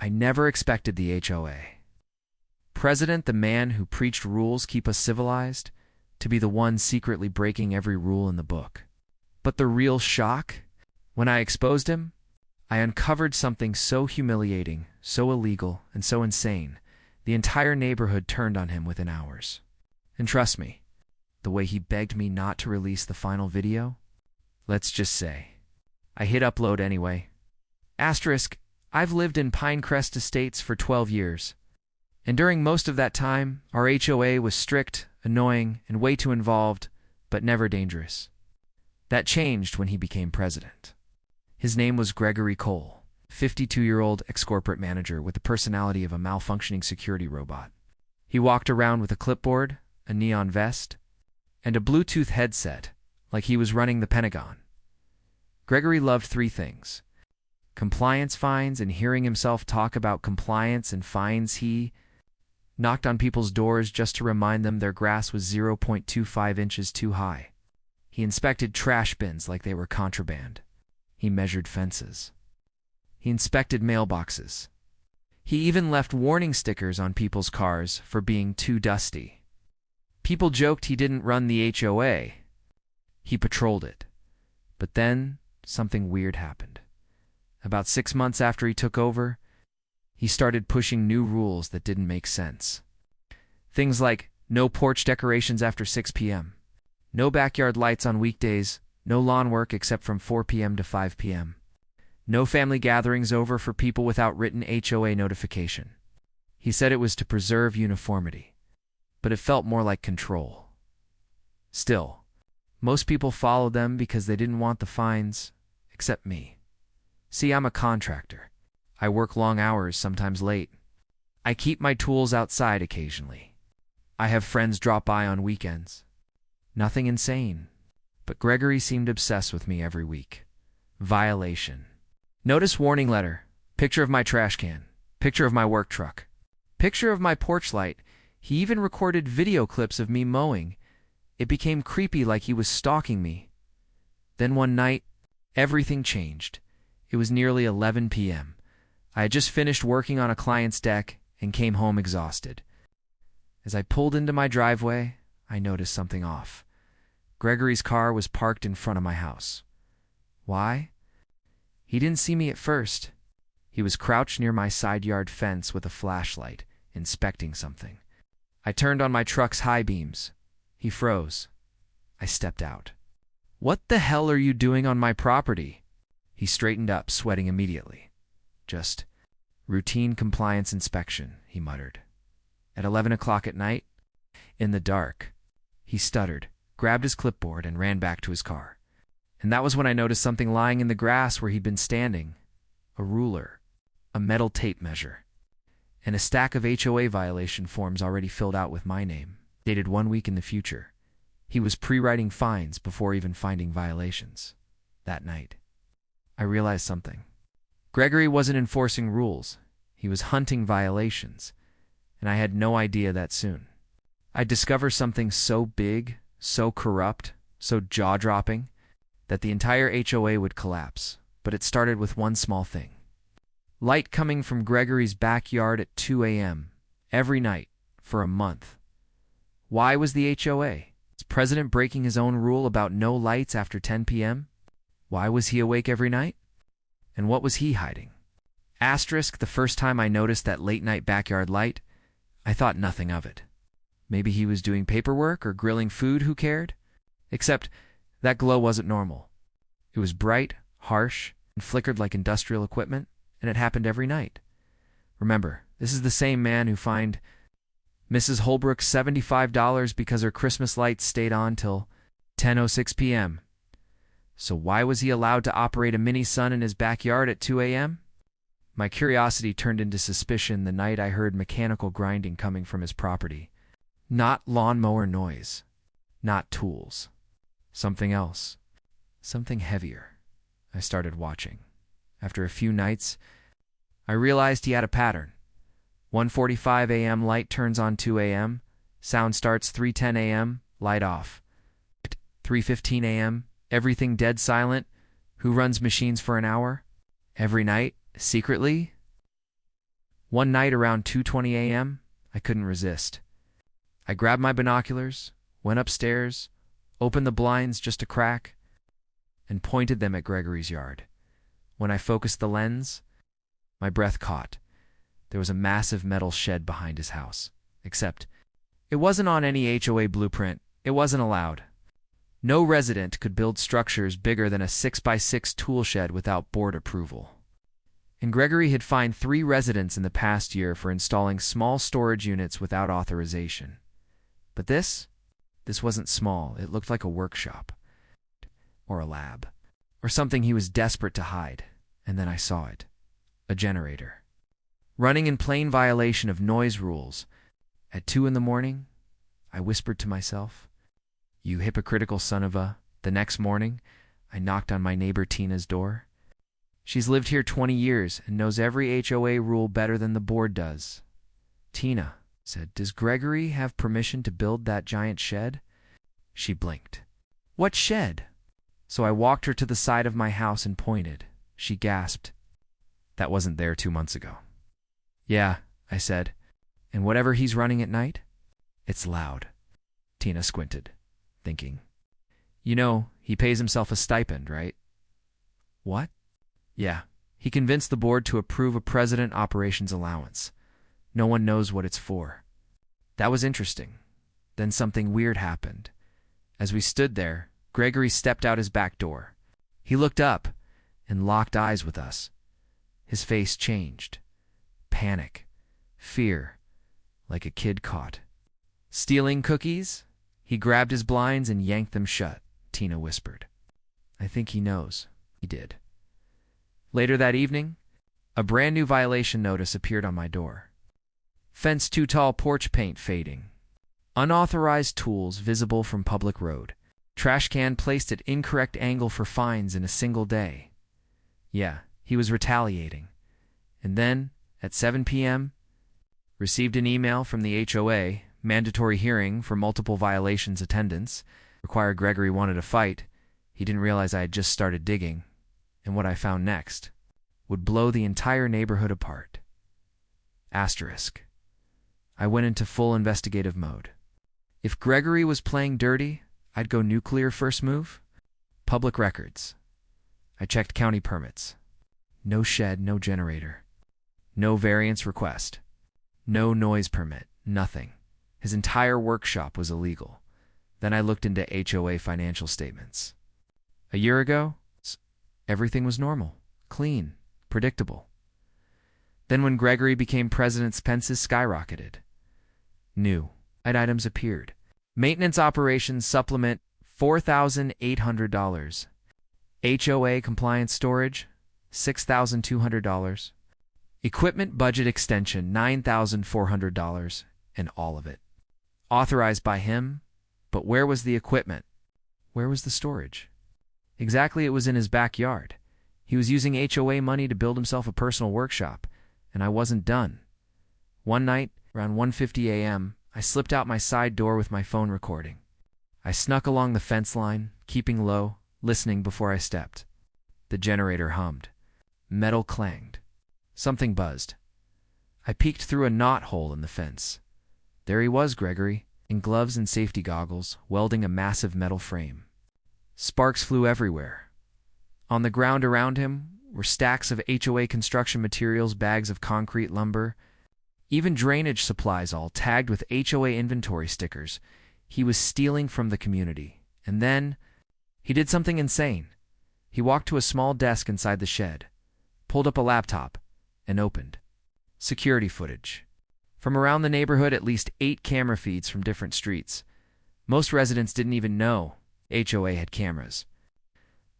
I never expected the HOA president, the man who preached rules keep us civilized, to be the one secretly breaking every rule in the book. But the real shock? When I exposed him, I uncovered something so humiliating, so illegal, and so insane, the entire neighborhood turned on him within hours. And trust me, the way he begged me not to release the final video? Let's just say, I hit upload anyway. Asterisk, I've lived in Pinecrest Estates for 12 years. And during most of that time, our HOA was strict, annoying, and way too involved, but never dangerous. That changed when he became president. His name was Gregory Cole, 52-year-old ex-corporate manager with the personality of a malfunctioning security robot. He walked around with a clipboard, a neon vest, and a Bluetooth headset, like he was running the Pentagon. Gregory loved three things: compliance fines and hearing himself talk about compliance and fines. He knocked on people's doors just to remind them their grass was 0.25 inches too high. He inspected trash bins like they were contraband. He measured fences. He inspected mailboxes. He even left warning stickers on people's cars for being too dusty. People joked he didn't run the HOA. He patrolled it. But then something weird happened. About 6 months after he took over, he started pushing new rules that didn't make sense. Things like no porch decorations after 6 p.m., no backyard lights on weekdays, no lawn work except from 4 p.m. to 5 p.m., no family gatherings over for people without written HOA notification. He said it was to preserve uniformity, but it felt more like control. Still, most people followed them because they didn't want the fines, except me. See, I'm a contractor. I work long hours, sometimes late. I keep my tools outside occasionally. I have friends drop by on weekends. Nothing insane, but Gregory seemed obsessed with me every week. Violation. Notice warning letter. Picture of my trash can. Picture of my work truck. Picture of my porch light. He even recorded video clips of me mowing. It became creepy, like he was stalking me. Then one night, everything changed. It was nearly 11 p.m. I had just finished working on a client's deck and came home exhausted. As I pulled into my driveway, I noticed something off. Gregory's car was parked in front of my house. Why? He didn't see me at first. He was crouched near my side yard fence with a flashlight, inspecting something. I turned on my truck's high beams. He froze. I stepped out. "What the hell are you doing on my property?" He straightened up, sweating immediately. "Just routine compliance inspection," he muttered. At 11 o'clock at night, in the dark, he stuttered, grabbed his clipboard, and ran back to his car. And that was when I noticed something lying in the grass where he'd been standing. A ruler, a metal tape measure, and a stack of HOA violation forms already filled out with my name, dated 1 week in the future. He was pre-writing fines before even finding violations. That night, I realized something. Gregory wasn't enforcing rules. He was hunting violations, and I had no idea that soon. I'd discover something so big, so corrupt, so jaw-dropping, that the entire HOA would collapse. But it started with one small thing. Light coming from Gregory's backyard at 2 a.m. every night for a month. Why was the HOA? Is president breaking his own rule about no lights after 10 p.m.? Why was he awake every night? And what was he hiding? Asterisk, the first time I noticed that late-night backyard light, I thought nothing of it. Maybe he was doing paperwork or grilling food, who cared? Except that glow wasn't normal. It was bright, harsh, and flickered like industrial equipment, and it happened every night. Remember, this is the same man who fined Mrs. Holbrook $75 because her Christmas lights stayed on till 10:06 p.m. So why was he allowed to operate a mini-sun in his backyard at 2 a.m.? My curiosity turned into suspicion the night I heard mechanical grinding coming from his property. Not lawnmower noise. Not tools. Something else. Something heavier. I started watching. After a few nights, I realized he had a pattern. 1:45 a.m. light turns on 2 a.m. Sound starts 3:10 a.m. Light off. 3:15 a.m. Everything dead silent. Who runs machines for an hour? Every night, secretly? One night around 2:20 a.m., I couldn't resist. I grabbed my binoculars, went upstairs, opened the blinds just a crack, and pointed them at Gregory's yard. When I focused the lens, my breath caught. There was a massive metal shed behind his house. Except, it wasn't on any HOA blueprint. It wasn't allowed. No resident could build structures bigger than a 6x6 tool shed without board approval. And Gregory had fined 3 residents in the past year for installing small storage units without authorization. But this wasn't small. It looked like a workshop, or a lab, or something he was desperate to hide. And then I saw it. A generator. Running in plain violation of noise rules. At 2 in the morning, I whispered to myself, "You hypocritical son of a..." The next morning, I knocked on my neighbor Tina's door. She's lived here 20 years and knows every HOA rule better than the board does. "Tina," said, "does Gregory have permission to build that giant shed?" She blinked. "What shed?" So I walked her to the side of my house and pointed. She gasped. "That wasn't there 2 months ago." "Yeah," I said. "And whatever he's running at night? It's loud." Tina squinted, thinking. "You know, he pays himself a stipend, right?" "What?" "Yeah, he convinced the board to approve a president operations allowance. No one knows what it's for." That was interesting. Then something weird happened. As we stood there, Gregory stepped out his back door. He looked up and locked eyes with us. His face changed. Panic. Fear. Like a kid caught. "Stealing cookies?" He grabbed his blinds and yanked them shut, Tina whispered. "I think he knows." He did. Later that evening, a brand new violation notice appeared on my door. "Fence too tall, porch paint fading. Unauthorized tools visible from public road. Trash can placed at incorrect angle for fines in a single day." Yeah, he was retaliating. And then, at 7 p.m., received an email from the HOA, mandatory hearing for multiple violations attendance, required. Gregory wanted a fight. He didn't realize I had just started digging, and what I found next would blow the entire neighborhood apart. Asterisk. I went into full investigative mode. If Gregory was playing dirty, I'd go nuclear first move. Public records. I checked county permits. No shed, no generator. No variance request. No noise permit, nothing. His entire workshop was illegal. Then I looked into HOA financial statements. A year ago, everything was normal, clean, predictable. Then when Gregory became president, expenses skyrocketed. New items appeared. Maintenance operations supplement, $4,800. HOA compliance storage, $6,200. Equipment budget extension, $9,400, and all of it. Authorized by him, but where was the equipment? Where was the storage? Exactly, it was in his backyard. He was using HOA money to build himself a personal workshop, and I wasn't done. One night, around 1:50 a.m., I slipped out my side door with my phone recording. I snuck along the fence line, keeping low, listening before I stepped. The generator hummed. Metal clanged. Something buzzed. I peeked through a knot hole in the fence. There he was, Gregory, in gloves and safety goggles, welding a massive metal frame. Sparks flew everywhere. On the ground around him were stacks of HOA construction materials, bags of concrete, lumber, even drainage supplies, all tagged with HOA inventory stickers. He was stealing from the community. And then, he did something insane. He walked to a small desk inside the shed, pulled up a laptop, and opened security footage. From around the neighborhood, at least 8 camera feeds from different streets. Most residents didn't even know HOA had cameras,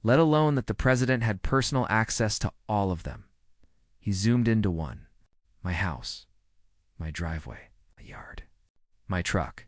let alone that the president had personal access to all of them. He zoomed into one. My house, my driveway, my yard, my truck.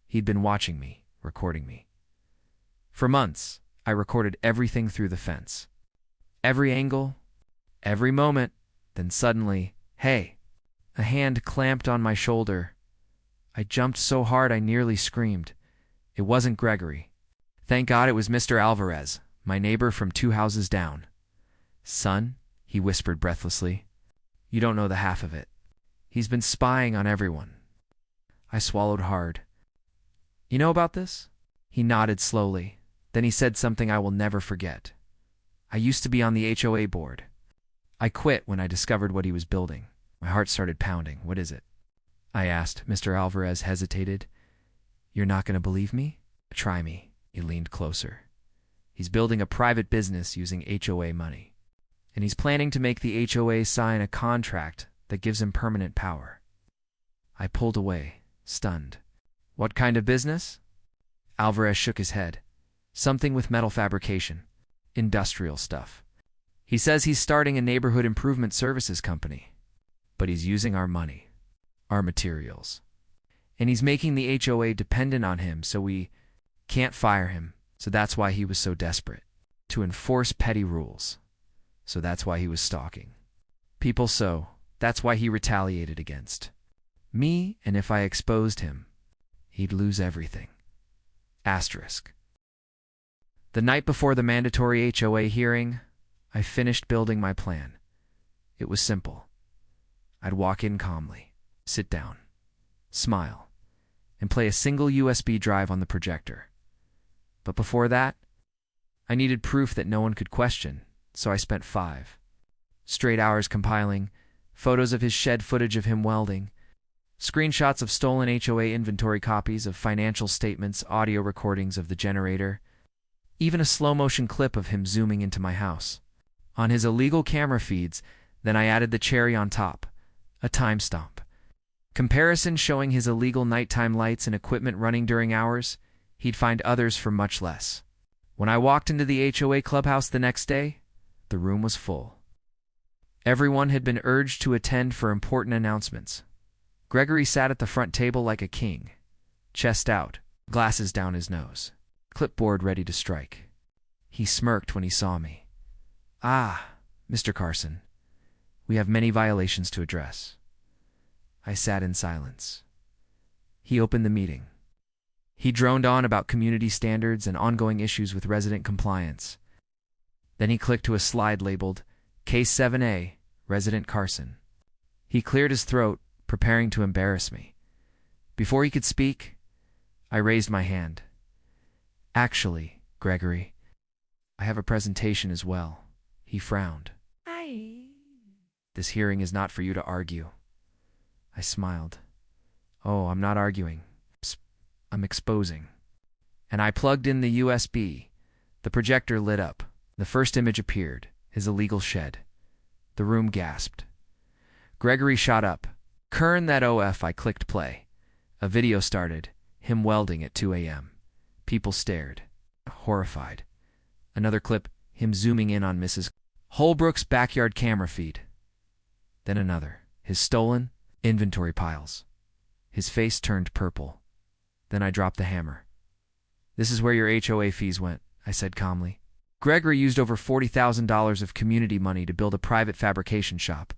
He'd been watching me, recording me. For months, I recorded everything through the fence. Every angle, every moment. Then suddenly, hey, a hand clamped on my shoulder. I jumped so hard I nearly screamed. It wasn't Gregory. Thank God it was Mr. Alvarez, my neighbor from 2 houses down. "Son," he whispered breathlessly, "you don't know the half of it. He's been spying on everyone. I swallowed hard. You know about this? He nodded slowly. Then he said something I will never forget. I used to be on the HOA board. I quit when I discovered what he was building. My heart started pounding. What is it? I asked. Mr. Alvarez hesitated. You're not going to believe me? Try me. He leaned closer. He's building a private business using HOA money. And he's planning to make the HOA sign a contract that gives him permanent power. I pulled away, stunned. What kind of business? Alvarez shook his head. Something with metal fabrication. Industrial stuff. He says he's starting a neighborhood improvement services company. But he's using our money. Our materials. And he's making the HOA dependent on him, so we can't fire him. So that's why he was so desperate. To enforce petty rules. So that's why he was stalking people, so that's why he retaliated against me, and if I exposed him, he'd lose everything. Asterisk. The night before the mandatory HOA hearing, I finished building my plan. It was simple. I'd walk in calmly, sit down, smile, and play a single USB drive on the projector. But before that, I needed proof that no one could question, so I spent 5 straight hours compiling photos of his shed footage of him welding, screenshots of stolen HOA inventory copies of financial statements, audio recordings of the generator, even a slow-motion clip of him zooming into my house. On his illegal camera feeds, then I added the cherry on top, a timestamp. Comparison showing his illegal nighttime lights and equipment running during hours, he'd find others for much less. When I walked into the HOA clubhouse the next day, the room was full. Everyone had been urged to attend for important announcements. Gregory sat at the front table like a king, chest out, glasses down his nose, clipboard ready to strike. He smirked when he saw me. Ah, Mr. Carson, we have many violations to address. I sat in silence. He opened the meeting. He droned on about community standards and ongoing issues with resident compliance. Then he clicked to a slide labeled Case 7A, Resident Carson. He cleared his throat, preparing to embarrass me. Before he could speak, I raised my hand. Actually, Gregory, I have a presentation as well. He frowned. This hearing is not for you to argue. I smiled. Oh, I'm not arguing. I'm exposing. And I plugged in the USB. The projector lit up. The first image appeared, his illegal shed. The room gasped. Gregory shot up. Kern that OF, I clicked play. A video started, him welding at 2 a.m. People stared, horrified. Another clip, him zooming in on Mrs. Holbrook's backyard camera feed. Then another, his stolen inventory piles. His face turned purple. Then I dropped the hammer. This is where your HOA fees went, I said calmly. Gregory used over $40,000 of community money to build a private fabrication shop.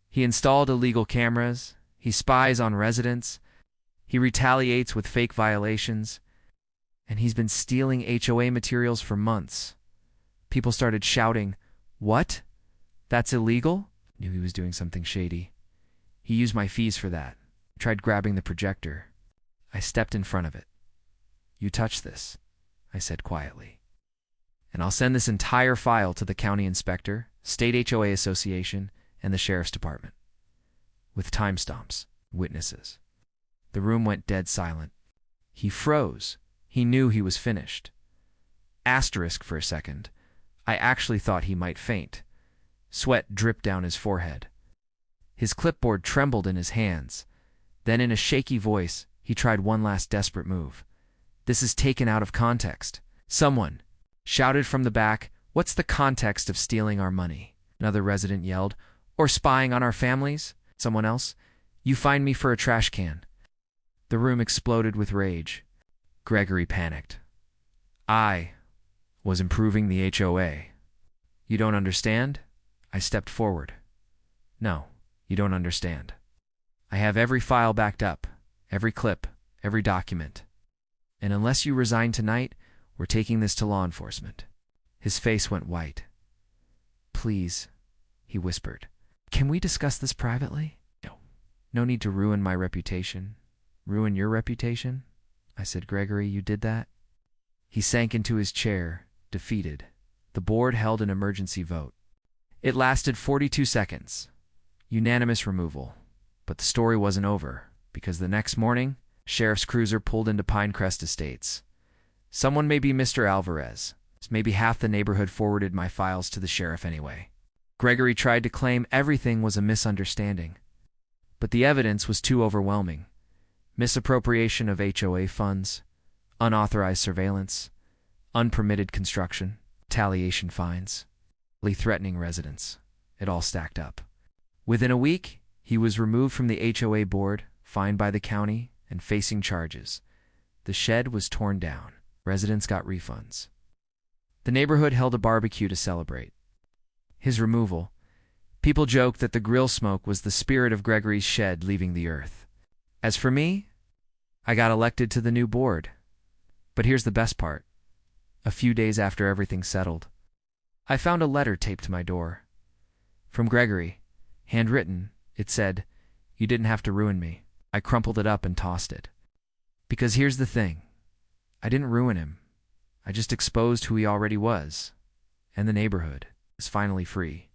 He installed illegal cameras. He spies on residents. He retaliates with fake violations. And he's been stealing HOA materials for months. People started shouting, "What? That's illegal?" Knew he was doing something shady. He used my fees for that. Tried grabbing the projector. I stepped in front of it. You touch this, I said quietly. And I'll send this entire file to the county inspector, state HOA association, and the sheriff's department. With timestamps, witnesses. The room went dead silent. He froze. He knew he was finished. Asterisk for a second. I actually thought he might faint. Sweat dripped down his forehead. His clipboard trembled in his hands. Then in a shaky voice, he tried one last desperate move. This is taken out of context. Someone shouted from the back, "What's the context of stealing our money?" Another resident yelled, "Or spying on our families?" Someone else, "You find me for a trash can." The room exploded with rage. Gregory panicked. I was improving the HOA. You don't understand? I stepped forward. No, you don't understand. I have every file backed up, every clip, every document. And unless you resign tonight, we're taking this to law enforcement. His face went white. Please, he whispered. Can we discuss this privately? No. No need to ruin my reputation. Ruin your reputation? I said, Gregory, you did that? He sank into his chair, defeated. The board held an emergency vote. It lasted 42 seconds. Unanimous removal. But the story wasn't over, because the next morning, sheriff's cruiser pulled into Pinecrest Estates. Someone may be Mr. Alvarez. Maybe half the neighborhood forwarded my files to the sheriff anyway. Gregory tried to claim everything was a misunderstanding. But the evidence was too overwhelming. Misappropriation of HOA funds, unauthorized surveillance, unpermitted construction, retaliation fines, threatening residents. It all stacked up. Within a week, he was removed from the HOA board, fined by the county, and facing charges. The shed was torn down. Residents got refunds. The neighborhood held a barbecue to celebrate his removal. People joked that the grill smoke was the spirit of Gregory's shed leaving the earth. As for me, I got elected to the new board. But here's the best part. A few days after everything settled, I found a letter taped to my door. From Gregory, handwritten, it said, "You didn't have to ruin me." I crumpled it up and tossed it. Because here's the thing. I didn't ruin him. I just exposed who he already was. And the neighborhood is finally free.